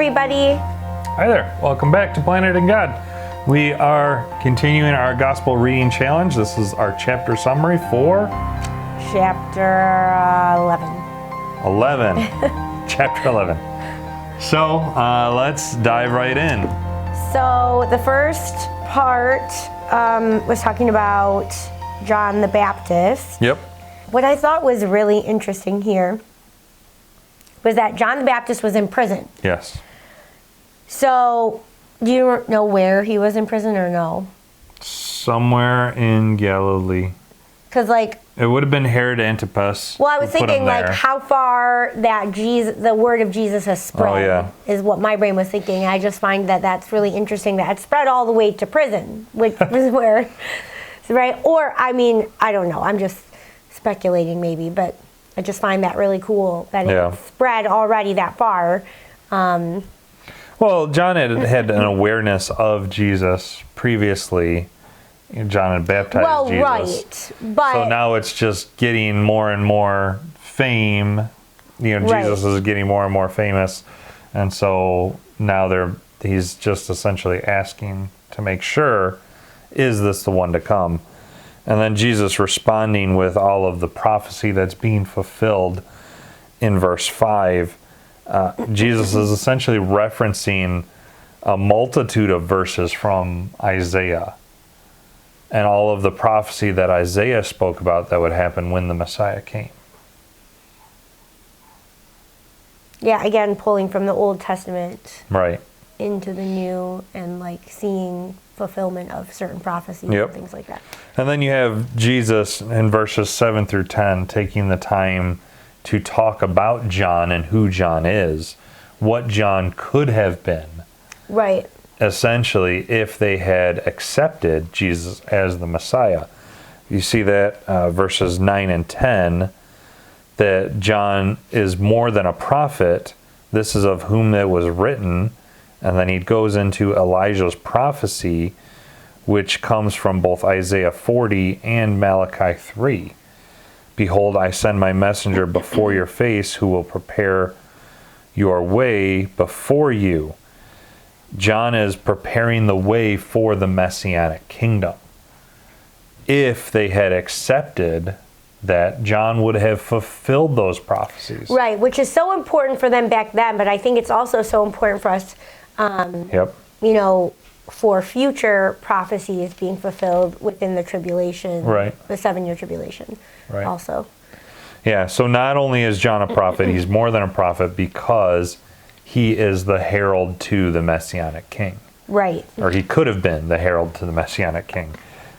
everybody. Hi there. Welcome back to Planet and God. We are continuing our Gospel Reading Challenge. This is our chapter summary for Chapter 11. 11. Chapter 11. So let's dive right in. So the first part was talking about John the Baptist. Yep. What I thought was really interesting here was that John the Baptist was in prison. Yes. So, do you know where he was in prison or no? Somewhere in Galilee. Because, It would have been Herod Antipas. well, I was thinking, how far that the word of Jesus has spread is what my brain was thinking. I just find that that's really interesting that it spread all the way to prison, which is where, right? Or, I mean, I don't know. I'm just speculating maybe, but I just find that really cool that it spread already that far. Well, John had an awareness of Jesus previously. John had baptized Jesus. Right. But so now it's just getting more and more fame. Jesus is getting more and more famous. And so now he's just essentially asking to make sure, is this the one to come? And then Jesus responding with all of the prophecy that's being fulfilled in verse 5. Jesus is essentially referencing a multitude of verses from Isaiah and all of the prophecy that Isaiah spoke about that would happen when the Messiah came. Yeah, again, pulling from the Old Testament into the New and seeing fulfillment of certain prophecies and things like that. And then you have Jesus in verses 7 through 10 taking the time to talk about John and who John is, what John could have been. Right. Essentially, if they had accepted Jesus as the Messiah. You see that verses 9 and 10, that John is more than a prophet. This is of whom it was written. And then he goes into Elijah's prophecy, which comes from both Isaiah 40 and Malachi 3. Behold, I send my messenger before your face, who will prepare your way before you. John is preparing the way for the Messianic kingdom. If they had accepted that, John would have fulfilled those prophecies. Right, which is so important for them back then, but I think it's also so important for us, for future prophecies being fulfilled within the tribulation, the 7-year tribulation also. Yeah, so not only is John a prophet, he's more than a prophet because he is the herald to the Messianic king. Right. Or he could have been the herald to the Messianic king.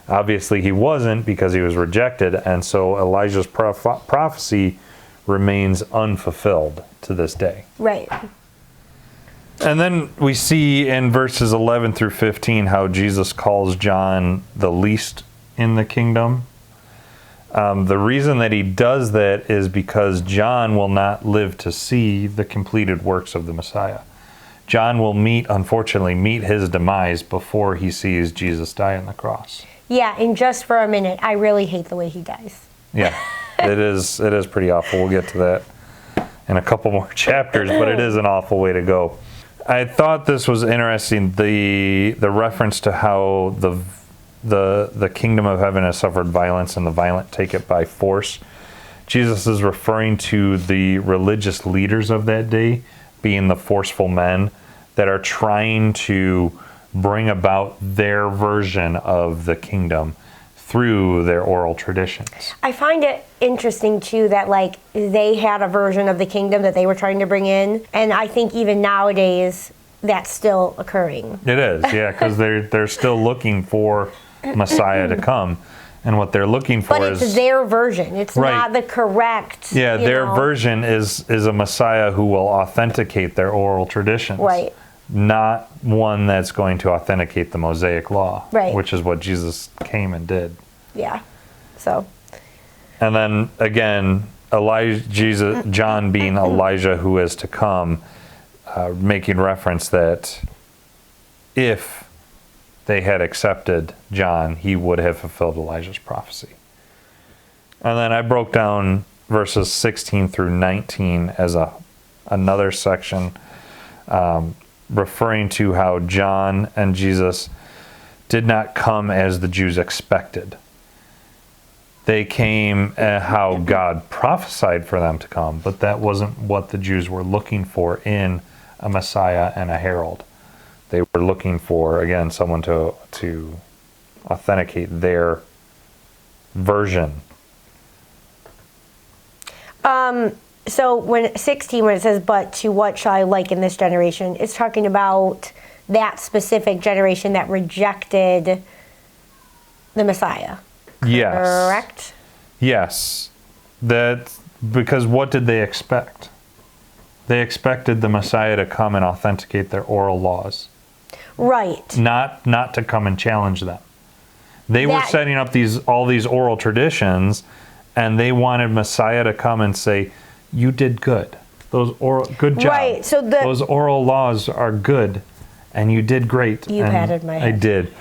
Obviously he wasn't because he was rejected, and so Elijah's prophecy remains unfulfilled to this day. Right. And then we see in verses 11 through 15 how Jesus calls John the least in the kingdom. The reason that he does that is because John will not live to see the completed works of the Messiah. John will unfortunately meet his demise before he sees Jesus die on the cross. Yeah, and just for a minute, I really hate the way he dies. Yeah, it is pretty awful. We'll get to that in a couple more chapters, but it is an awful way to go. I thought this was interesting, the reference to how the kingdom of heaven has suffered violence and the violent take it by force. Jesus is referring to the religious leaders of that day being the forceful men that are trying to bring about their version of the kingdom through their oral traditions. I find it interesting too that they had a version of the kingdom that they were trying to bring in, and I think even nowadays that's still occurring. It is, yeah, because they're still looking for Messiah to come, and what they're looking for but it's their version. It's not the correct. Yeah, their version is a Messiah who will authenticate their oral traditions. Right. Not one that's going to authenticate the Mosaic law, which is what Jesus came and did. Yeah. So. And then again, John being Elijah who is to come, making reference that if they had accepted John, he would have fulfilled Elijah's prophecy. And then I broke down verses 16 through 19 as another section referring to how John and Jesus did not come as the Jews expected. They came how God prophesied for them to come, but that wasn't what the Jews were looking for in a Messiah and a herald. They were looking for, again, someone to authenticate their version. So when 16, when it says, but to what shall I liken this generation, it's talking about that specific generation that rejected the Messiah. Yes. Correct? Yes. That, because what did they expect? They expected the Messiah to come and authenticate their oral laws. Right. Not to come and challenge them. They were setting up all these oral traditions, and they wanted Messiah to come and say, you did good. Good job. Right. So those oral laws are good, and you did great. You patted my head. I did.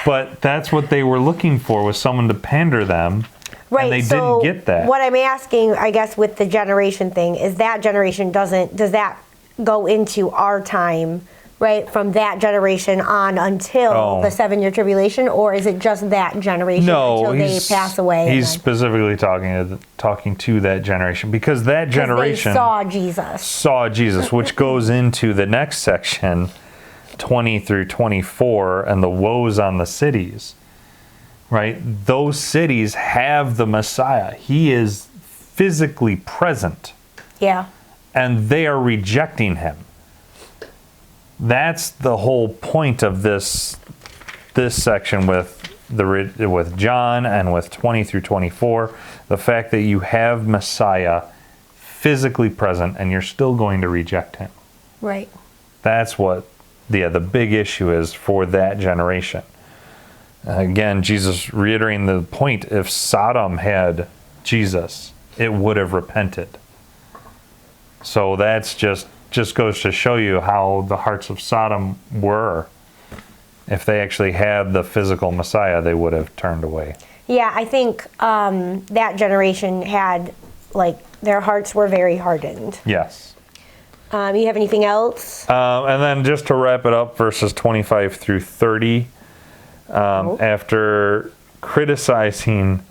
But that's what they were looking for, was someone to pander them. Right. And they didn't get that. What I'm asking, I guess, with the generation thing is that generation does that go into our time, right, from that generation on until the 7-year tribulation, or is it just that generation until they pass away? He's specifically talking to that generation, because that generation saw Jesus, which goes into the next section, 20 through 24, and the woes on the cities. Right? Those cities have the Messiah. He is physically present. Yeah. And they are rejecting him. That's the whole point of this section with John and with 20 through 24. The fact that you have Messiah physically present and you're still going to reject him. Right. That's what the big issue is for that generation. Again, Jesus reiterating the point, if Sodom had Jesus, it would have repented. So that's just goes to show you how the hearts of Sodom were. If they actually had the physical Messiah, they would have turned away. Yeah, I think that generation had, their hearts were very hardened. Yes. You have anything else? And then just to wrap it up, verses 25 through 30. After criticizing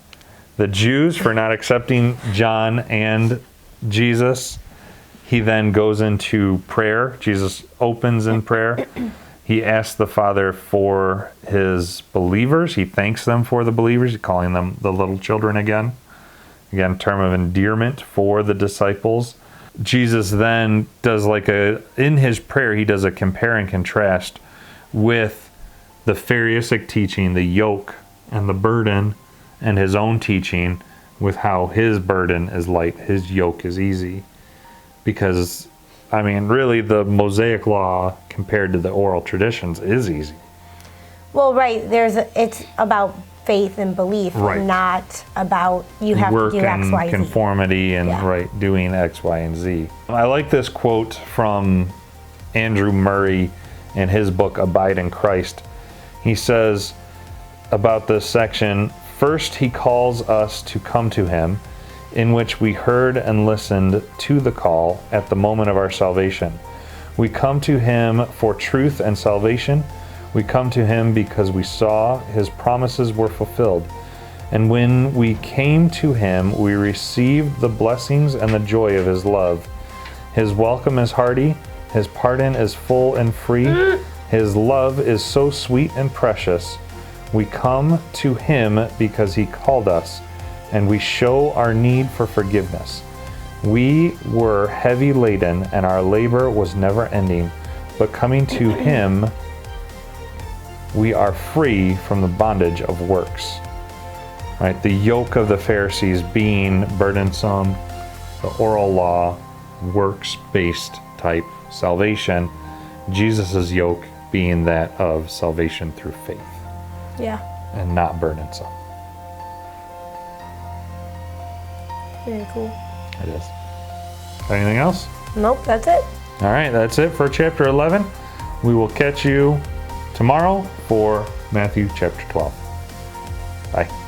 the Jews for not accepting John and Jesus, he then goes into prayer. Jesus opens in prayer. He asks the Father for his believers. He thanks them for the believers, calling them the little children again. Again, term of endearment for the disciples. Jesus then does in his prayer, he does a compare and contrast with the Pharisaic teaching, the yoke and the burden, and his own teaching with how his burden is light, his yoke is easy. Because, really the Mosaic law compared to the oral traditions is easy. Well, right, it's about faith and belief, not about you have work to do X, Y, and Z. Conformity and doing X, Y, and Z. I like this quote from Andrew Murray in his book, Abide in Christ. He says about this section, first he calls us to come to him, in which we heard and listened to the call at the moment of our salvation. We come to him for truth and salvation. We come to him because we saw his promises were fulfilled. And when we came to him, we received the blessings and the joy of his love. His welcome is hearty. His pardon is full and free. His love is so sweet and precious. We come to him because he called us, and we show our need for forgiveness. We were heavy laden, and our labor was never ending, but coming to him, we are free from the bondage of works. Right? The yoke of the Pharisees being burdensome, the oral law, works-based type salvation, Jesus' yoke being that of salvation through faith. Yeah. And not burdensome. Very cool. It is. Anything else? Nope, that's it. All right, that's it for chapter 11. We will catch you tomorrow for Matthew chapter 12. Bye.